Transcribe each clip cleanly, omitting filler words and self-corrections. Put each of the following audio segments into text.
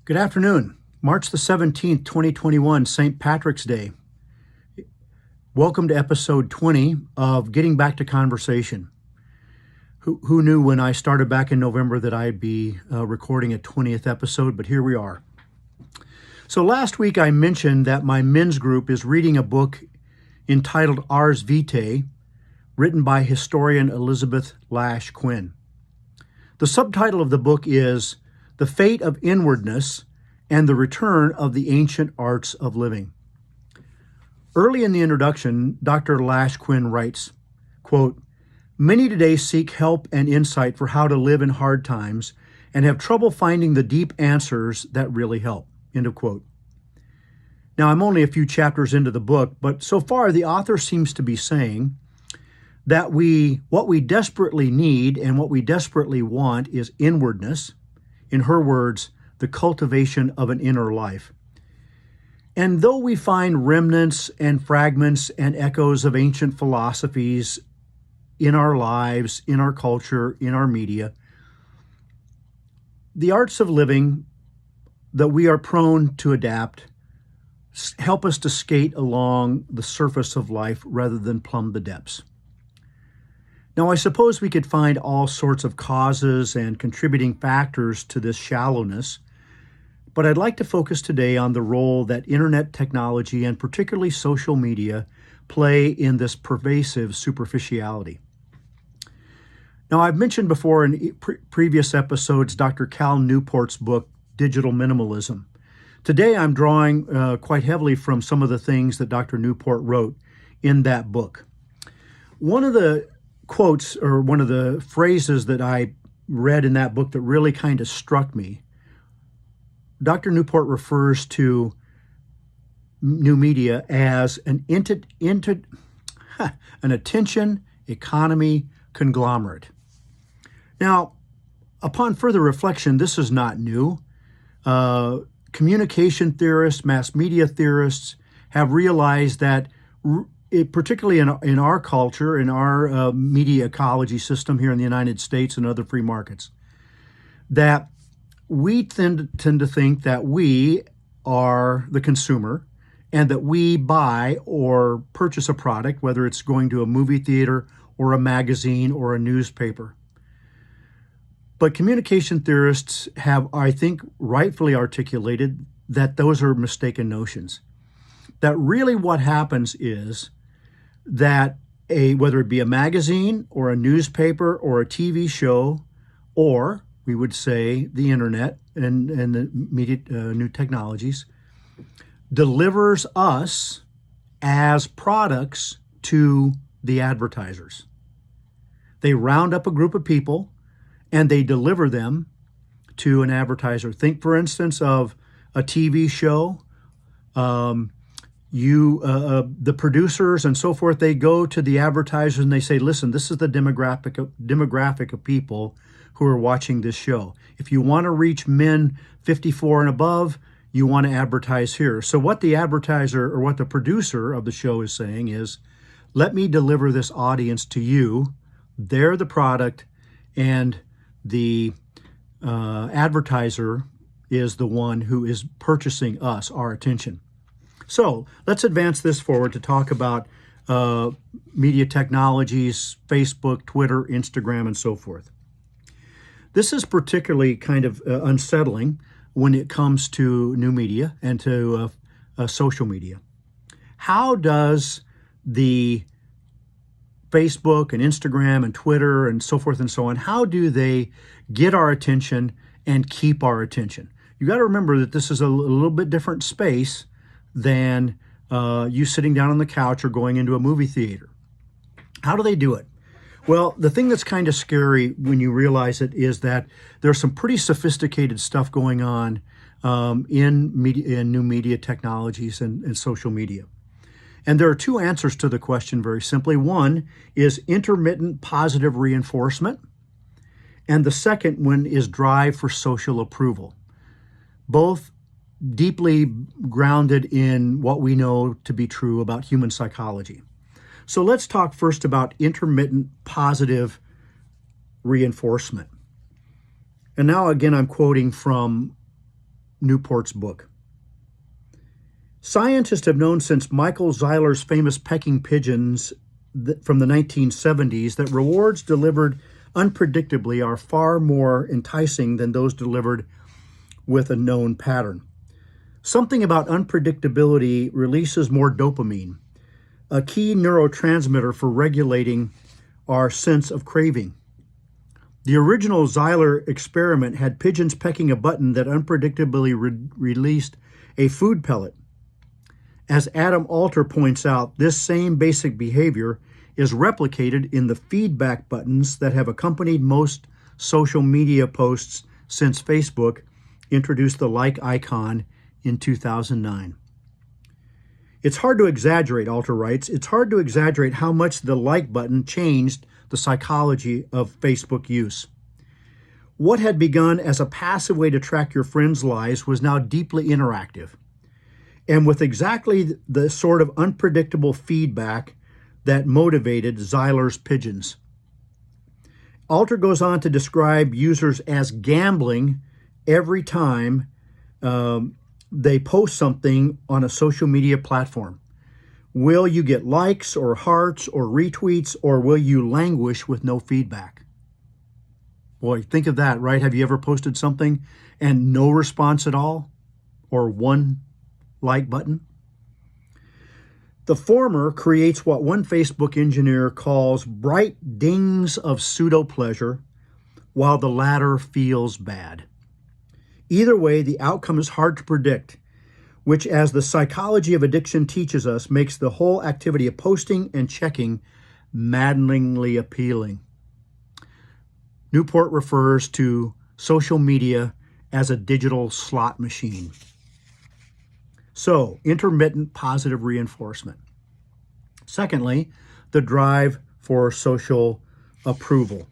Good afternoon. March the 17th, 2021, St. Patrick's Day. Welcome to episode 20 of Getting Back to Conversation. Who knew when I started back in November that I'd be recording a 20th episode, but here we are. So last week I mentioned that my men's group is reading a book entitled Ars Vitae, written by historian Elizabeth Lash Quinn. The subtitle of the book is The Fate of Inwardness and the Return of the Ancient Arts of Living. Early in the introduction, Dr. Lash Quinn writes, quote, "Many today seek help and insight for how to live in hard times and have trouble finding the deep answers that really help." End of quote. Now, I'm only a few chapters into the book, but so far the author seems to be saying that what we desperately need and what we desperately want is inwardness. In her words, the cultivation of an inner life. And though we find remnants and fragments and echoes of ancient philosophies in our lives, in our culture, in our media, the arts of living that we are prone to adapt help us to skate along the surface of life rather than plumb the depths. Now, I suppose we could find all sorts of causes and contributing factors to this shallowness, but I'd like to focus today on the role that internet technology and particularly social media play in this pervasive superficiality. Now, I've mentioned before in previous episodes Dr. Cal Newport's book, Digital Minimalism. Today, I'm drawing quite heavily from some of the things that Dr. Newport wrote in that book. One of the quotes or one of the phrases that I read in that book that really kind of struck me, Dr. Newport refers to new media as an attention economy conglomerate. Now, upon further reflection, this is not new. Communication theorists, mass media theorists have realized that particularly in our culture, in our media ecology system here in the United States and other free markets, that we tend to think that we are the consumer and that we buy or purchase a product, whether it's going to a movie theater or a magazine or a newspaper. But communication theorists have, I think, rightfully articulated that those are mistaken notions. That really what happens is that whether it be a magazine or a newspaper or a TV show, or we would say the internet and the media, new technologies, delivers us as products to the advertisers. They round up a group of people and they deliver them to an advertiser. Think, for instance, of a TV show. The producers and so forth, they go to the advertisers and they say, listen, this is the demographic of people who are watching this show. If you want to reach men 54 and above, you want to advertise here. So what the advertiser or what the producer of the show is saying is, let me deliver this audience to you. They're the product, and the advertiser is the one who is purchasing us, our attention. So let's advance this forward to talk about media technologies, Facebook, Twitter, Instagram, and so forth. This is particularly kind of unsettling when it comes to new media and to social media. How does the Facebook and Instagram and Twitter and so forth and so on, how do they get our attention and keep our attention? You got to remember that this is a little bit different space than you sitting down on the couch or going into a movie theater. How do they do it? Well, the thing that's kind of scary when you realize it is that there's some pretty sophisticated stuff going on in new media technologies and social media. And there are two answers to the question very simply. One is intermittent positive reinforcement, and the second one is drive for social approval. Both deeply grounded in what we know to be true about human psychology. So let's talk first about intermittent positive reinforcement. And now again, I'm quoting from Newport's book. Scientists have known since Michael Zeiler's famous pecking pigeons from the 1970s that rewards delivered unpredictably are far more enticing than those delivered with a known pattern. Something about unpredictability releases more dopamine, a key neurotransmitter for regulating our sense of craving. The original Zeiler experiment had pigeons pecking a button that unpredictably released a food pellet. As Adam Alter points out, this same basic behavior is replicated in the feedback buttons that have accompanied most social media posts since Facebook introduced the like icon in 2009. It's hard to exaggerate, Alter writes, it's hard to exaggerate how much the like button changed the psychology of Facebook use. What had begun as a passive way to track your friends' lives was now deeply interactive, and with exactly the sort of unpredictable feedback that motivated Zeiler's pigeons. Alter goes on to describe users as gambling every time they post something on a social media platform. Will you get likes or hearts or retweets, or will you languish with no feedback? Boy, think of that, right? Have you ever posted something and no response at all? Or one like button? The former creates what one Facebook engineer calls bright dings of pseudo-pleasure, while the latter feels bad. Either way, the outcome is hard to predict, which, as the psychology of addiction teaches us, makes the whole activity of posting and checking maddeningly appealing. Newport refers to social media as a digital slot machine. So, intermittent positive reinforcement. Secondly, the drive for social approval.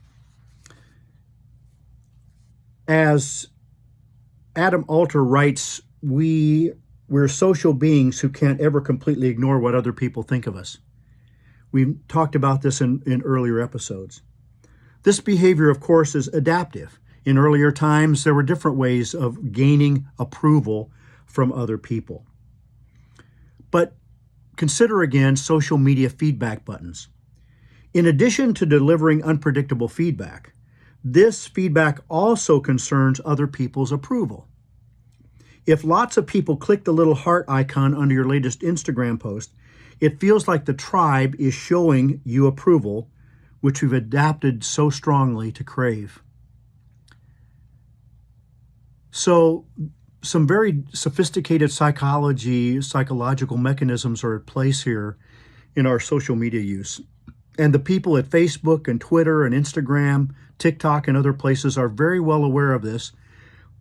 As Adam Alter writes, we're social beings who can't ever completely ignore what other people think of us. We've talked about this in earlier episodes. This behavior, of course, is adaptive. In earlier times, there were different ways of gaining approval from other people. But consider again social media feedback buttons. In addition to delivering unpredictable feedback, this feedback also concerns other people's approval. If lots of people click the little heart icon under your latest Instagram post, it feels like the tribe is showing you approval, which we've adapted so strongly to crave. So, some very sophisticated psychological mechanisms are at place here in our social media use. And the people at Facebook and Twitter and Instagram, TikTok, and other places are very well aware of this.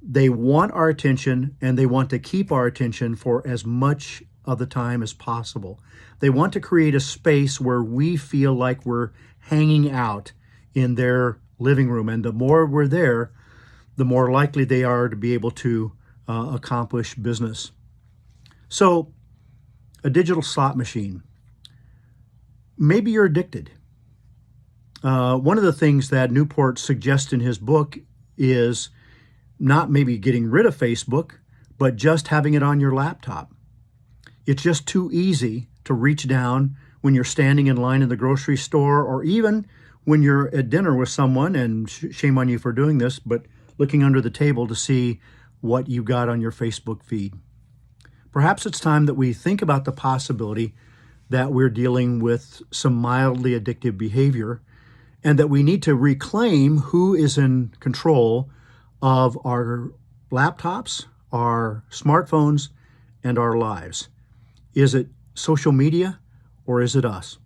They want our attention, and they want to keep our attention for as much of the time as possible. They want to create a space where we feel like we're hanging out in their living room. And the more we're there, the more likely they are to be able to accomplish business. So, a digital slot machine. Maybe you're addicted. One of the things that Newport suggests in his book is not maybe getting rid of Facebook, but just having it on your laptop. It's just too easy to reach down when you're standing in line in the grocery store, or even when you're at dinner with someone, and shame on you for doing this, but looking under the table to see what you got on your Facebook feed. Perhaps it's time that we think about the possibility that we're dealing with some mildly addictive behavior, and that we need to reclaim who is in control of our laptops, our smartphones, and our lives. Is it social media, or is it us?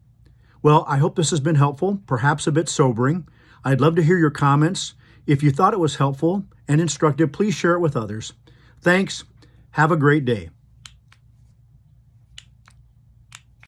Well, I hope this has been helpful, perhaps a bit sobering. I'd love to hear your comments. If you thought it was helpful and instructive, please share it with others. Thanks. Have a great day.